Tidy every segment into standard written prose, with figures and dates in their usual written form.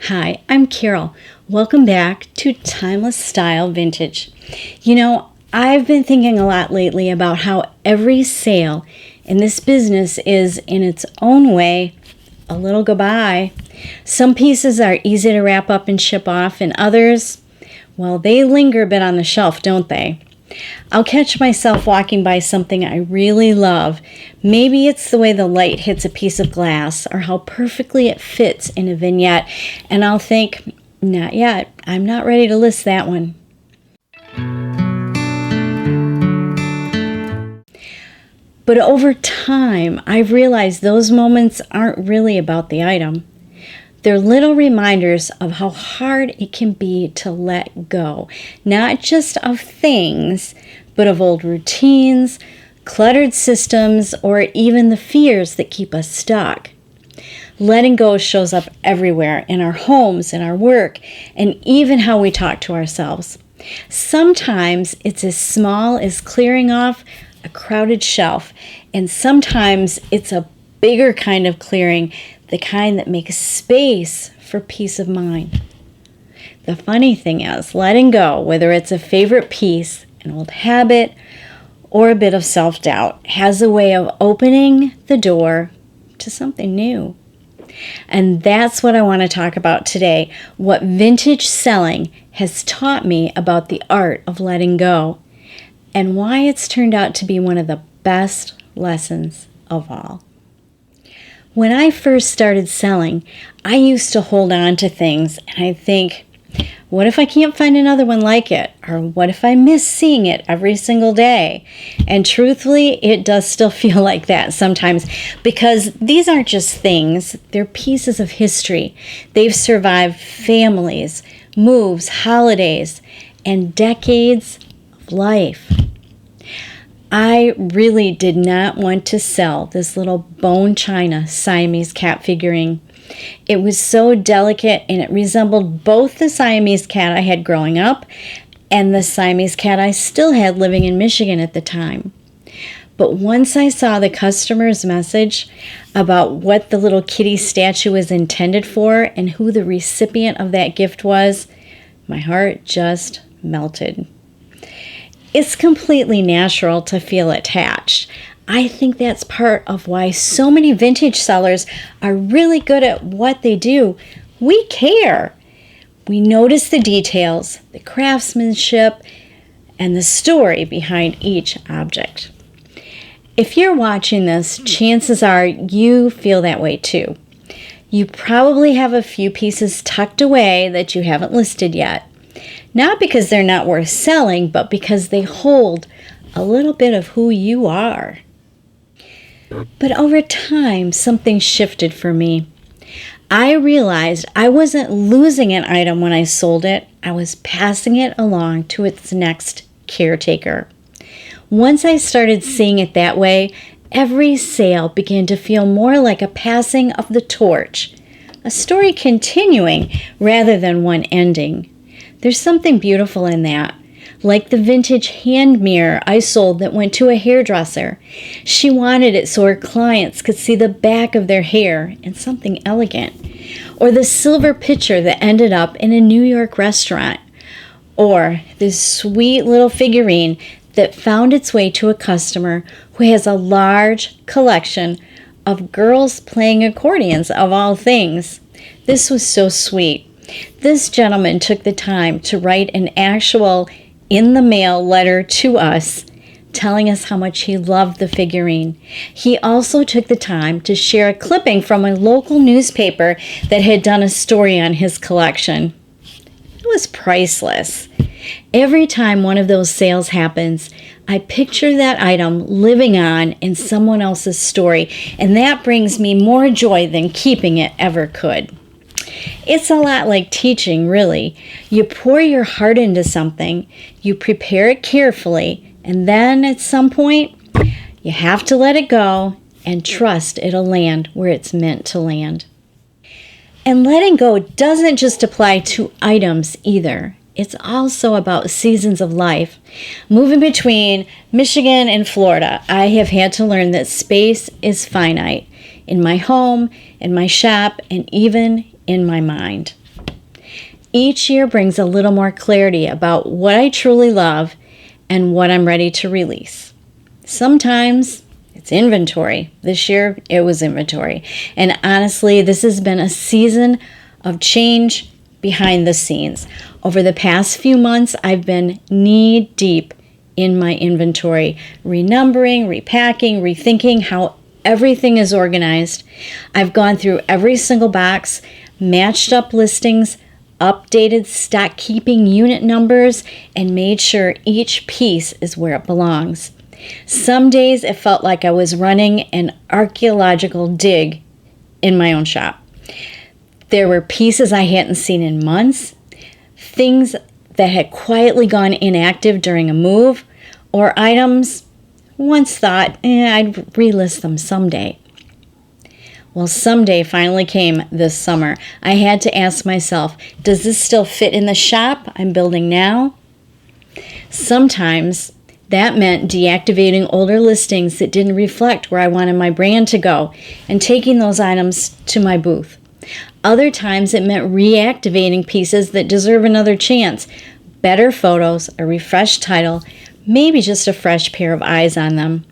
Hi, I'm Carol. Welcome back to Timeless Style Vintage. I've been thinking a lot lately about how every sale in this business is, in its own way, a little goodbye. Some pieces are easy to wrap up and ship off, and others, well, they linger a bit on the shelf, don't they? I'll catch myself walking by something I really love. Maybe it's the way the light hits a piece of glass or how perfectly it fits in a vignette, and I'll think, not yet. I'm not ready to list that one. But over time, I've realized those moments aren't really about the item. They're little reminders of how hard it can be to let go, not just of things, but of old routines, cluttered systems, or even the fears that keep us stuck. Letting go shows up everywhere, in our homes, in our work, and even how we talk to ourselves. Sometimes it's as small as clearing off a crowded shelf, and sometimes it's a bigger kind of clearing, the kind that makes space for peace of mind. The funny thing is, letting go, whether it's a favorite piece, an old habit, or a bit of self-doubt, has a way of opening the door to something new. And that's what I want to talk about today, what vintage selling has taught me about the art of letting go, and why it's turned out to be one of the best lessons of all. When I first started selling, I used to hold on to things and I'd think, what if I can't find another one like it? Or what if I miss seeing it every single day? And truthfully, it does still feel like that sometimes, because these aren't just things, they're pieces of history. They've survived families, moves, holidays, and decades of life. I really did not want to sell this little bone china Siamese cat figurine. It was so delicate and it resembled both the Siamese cat I had growing up and the Siamese cat I still had living in Michigan at the time. But once I saw the customer's message about what the little kitty statue was intended for and who the recipient of that gift was, my heart just melted. It's completely natural to feel attached. I think that's part of why so many vintage sellers are really good at what they do. We care. We notice the details, the craftsmanship, and the story behind each object. If you're watching this, chances are you feel that way too. You probably have a few pieces tucked away that you haven't listed yet. Not because they're not worth selling, but because they hold a little bit of who you are. But over time, something shifted for me. I realized I wasn't losing an item when I sold it. I was passing it along to its next caretaker. Once I started seeing it that way, every sale began to feel more like a passing of the torch, a story continuing rather than one ending. There's something beautiful in that, like the vintage hand mirror I sold that went to a hairdresser. She wanted it so her clients could see the back of their hair in something elegant. Or the silver pitcher that ended up in a New York restaurant. Or this sweet little figurine that found its way to a customer who has a large collection of girls playing accordions of all things. This was so sweet. This gentleman took the time to write an actual in-the-mail letter to us, telling us how much he loved the figurine. He also took the time to share a clipping from a local newspaper that had done a story on his collection. It was priceless. Every time one of those sales happens, I picture that item living on in someone else's story, and that brings me more joy than keeping it ever could. It's a lot like teaching, really. You pour your heart into something, you prepare it carefully, and then at some point, you have to let it go and trust it'll land where it's meant to land. And letting go doesn't just apply to items either. It's also about seasons of life. Moving between Michigan and Florida, I have had to learn that space is finite in my home, in my shop, and even in my mind. Each year brings a little more clarity about what I truly love and what I'm ready to release. Sometimes it's inventory. This year it was inventory. And honestly, this has been a season of change behind the scenes. Over the past few months, I've been knee deep in my inventory, renumbering, repacking, rethinking how everything is organized. I've gone through every single box, matched up listings, updated stock keeping unit numbers, and made sure each piece is where it belongs. Some days it felt like I was running an archaeological dig in my own shop. There were pieces I hadn't seen in months, things that had quietly gone inactive during a move, or items once thought, I'd relist them someday. Well, someday finally came this summer. I had to ask myself, does this still fit in the shop I'm building now? Sometimes that meant deactivating older listings that didn't reflect where I wanted my brand to go and taking those items to my booth. Other times it meant reactivating pieces that deserve another chance, better photos, a refreshed title, maybe just a fresh pair of eyes on them,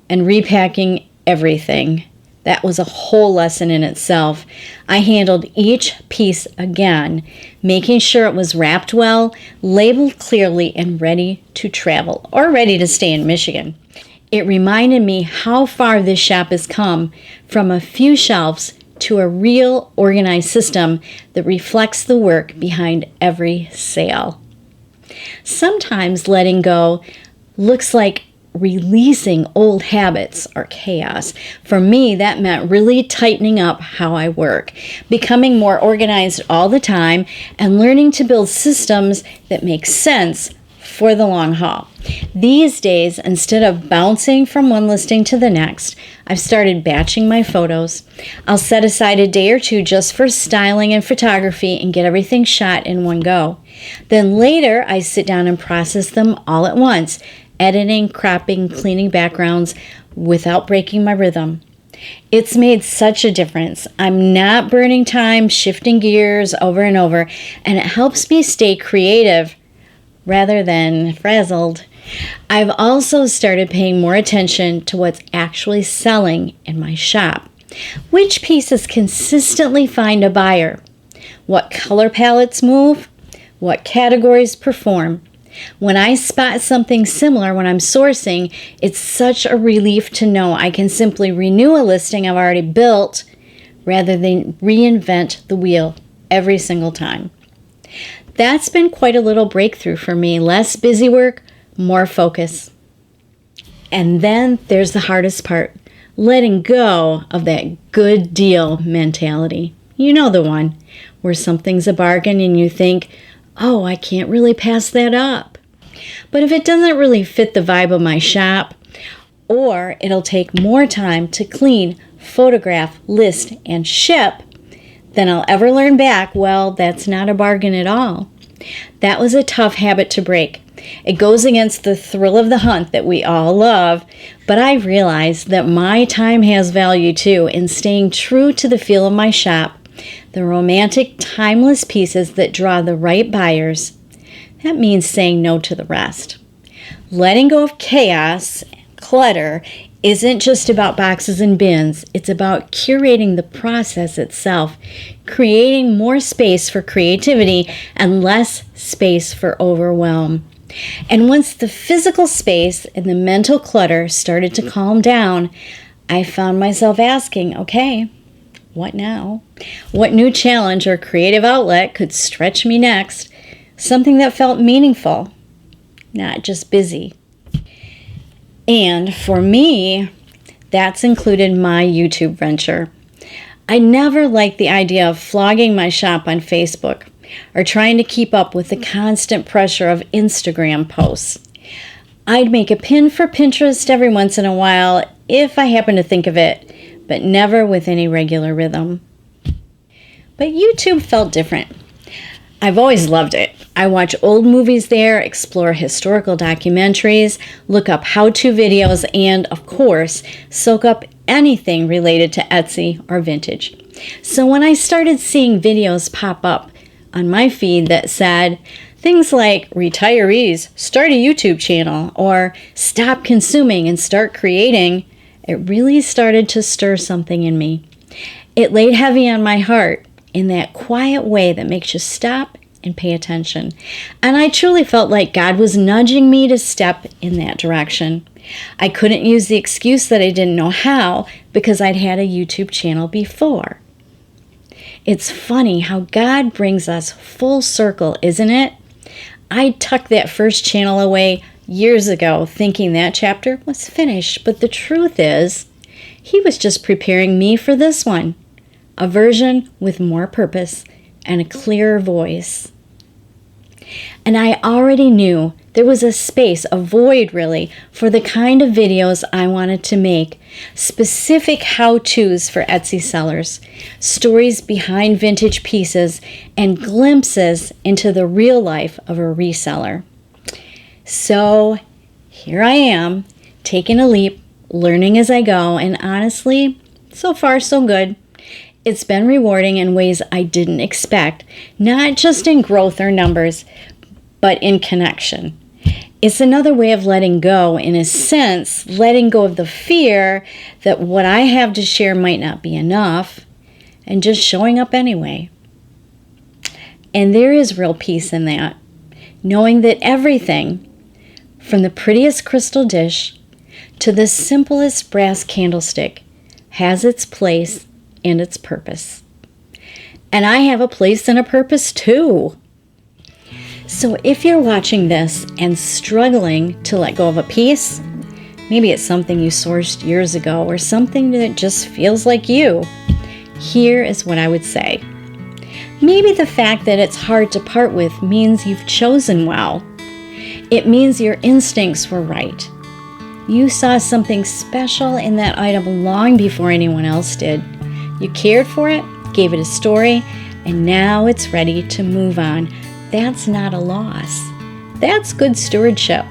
and repacking everything. That was a whole lesson in itself. I handled each piece again, making sure it was wrapped well, labeled clearly, and ready to travel, or ready to stay in Michigan. It reminded me how far this shop has come from a few shelves to a real organized system that reflects the work behind every sale. Sometimes letting go looks like releasing old habits or chaos. For me, that meant really tightening up how I work, becoming more organized all the time, and learning to build systems that make sense for the long haul. These days, instead of bouncing from one listing to the next, I've started batching my photos. I'll set aside a day or two just for styling and photography and get everything shot in one go. Then later, I sit down and process them all at once, editing, cropping, cleaning backgrounds without breaking my rhythm. It's made such a difference. I'm not burning time shifting gears over and over, and it helps me stay creative rather than frazzled. I've also started paying more attention to what's actually selling in my shop. Which pieces consistently find a buyer? What color palettes move? What categories perform? When I spot something similar when I'm sourcing, it's such a relief to know I can simply renew a listing I've already built rather than reinvent the wheel every single time. That's been quite a little breakthrough for me. Less busy work, more focus. And then there's the hardest part, letting go of that good deal mentality. You know the one, where something's a bargain and you think, oh, I can't really pass that up. But if it doesn't really fit the vibe of my shop, or it'll take more time to clean, photograph, list, and ship than I'll ever learn back, well, that's not a bargain at all. That was a tough habit to break. It goes against the thrill of the hunt that we all love, but I realized that my time has value too, in staying true to the feel of my shop, the romantic, timeless pieces that draw the right buyers. That means saying no to the rest. Letting go of chaos, clutter, isn't just about boxes and bins. It's about curating the process itself, creating more space for creativity and less space for overwhelm. And once the physical space and the mental clutter started to calm down, I found myself asking, okay, what now? What new challenge or creative outlet could stretch me next? Something that felt meaningful, not just busy. And for me, that's included my YouTube venture. I never liked the idea of flogging my shop on Facebook or trying to keep up with the constant pressure of Instagram posts. I'd make a pin for Pinterest every once in a while if I happen to think of it, but never with any regular rhythm. But YouTube felt different. I've always loved it. I watch old movies there, explore historical documentaries, look up how-to videos, and, of course, soak up anything related to Etsy or vintage. So when I started seeing videos pop up on my feed that said things like retirees, start a YouTube channel, or stop consuming and start creating, it really started to stir something in me. It laid heavy on my heart in that quiet way that makes you stop and pay attention. And I truly felt like God was nudging me to step in that direction. I couldn't use the excuse that I didn't know how because I'd had a YouTube channel before. It's funny how God brings us full circle, isn't it? I tucked that first channel away years ago thinking that chapter was finished, but the truth is, He was just preparing me for this one, a version with more purpose and a clearer voice. And I already knew there was a space, a void really, for the kind of videos I wanted to make, specific how-tos for Etsy sellers, stories behind vintage pieces, and glimpses into the real life of a reseller. So here I am, taking a leap, learning as I go, and honestly, so far so good. It's been rewarding in ways I didn't expect, not just in growth or numbers, but in connection. It's another way of letting go, in a sense, letting go of the fear that what I have to share might not be enough, and just showing up anyway. And there is real peace in that, knowing that everything, from the prettiest crystal dish to the simplest brass candlestick, has its place and its purpose. And I have a place and a purpose too. So if you're watching this and struggling to let go of a piece, maybe it's something you sourced years ago or something that just feels like you, here is what I would say. Maybe the fact that it's hard to part with means you've chosen well. It means your instincts were right. You saw something special in that item long before anyone else did. You cared for it, gave it a story, and now it's ready to move on. That's not a loss. That's good stewardship.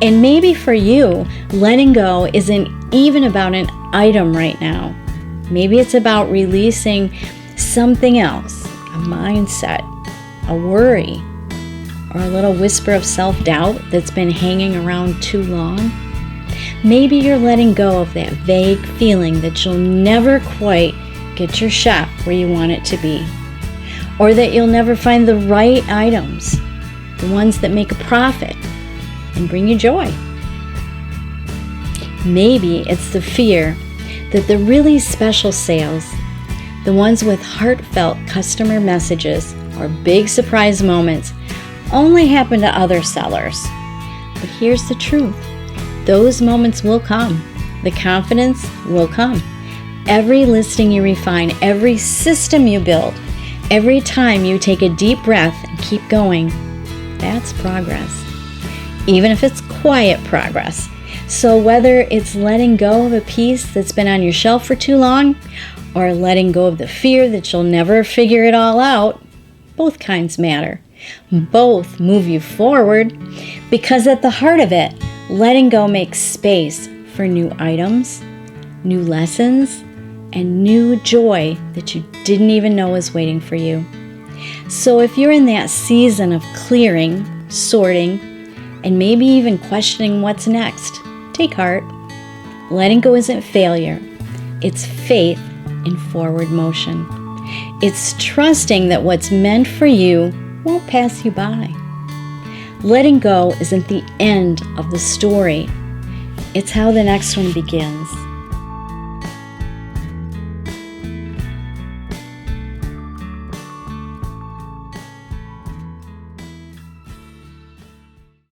And maybe for you, letting go isn't even about an item right now. Maybe it's about releasing something else, a mindset, a worry, or a little whisper of self-doubt that's been hanging around too long. Maybe you're letting go of that vague feeling that you'll never quite get your shop where you want it to be, or that you'll never find the right items, the ones that make a profit and bring you joy. Maybe it's the fear that the really special sales, the ones with heartfelt customer messages or big surprise moments, only happen to other sellers. But here's the truth. Those moments will come. The confidence will come. Every listing you refine, every system you build, every time you take a deep breath and keep going, that's progress. Even if it's quiet progress. So whether it's letting go of a piece that's been on your shelf for too long, or letting go of the fear that you'll never figure it all out, both kinds matter. Both move you forward, because at the heart of it, letting go makes space for new items, new lessons, and new joy that you didn't even know was waiting for you. So if you're in that season of clearing, sorting, and maybe even questioning what's next, take heart. Letting go isn't failure. It's faith in forward motion. It's trusting that what's meant for you won't pass you by. Letting go isn't the end of the story. It's how the next one begins.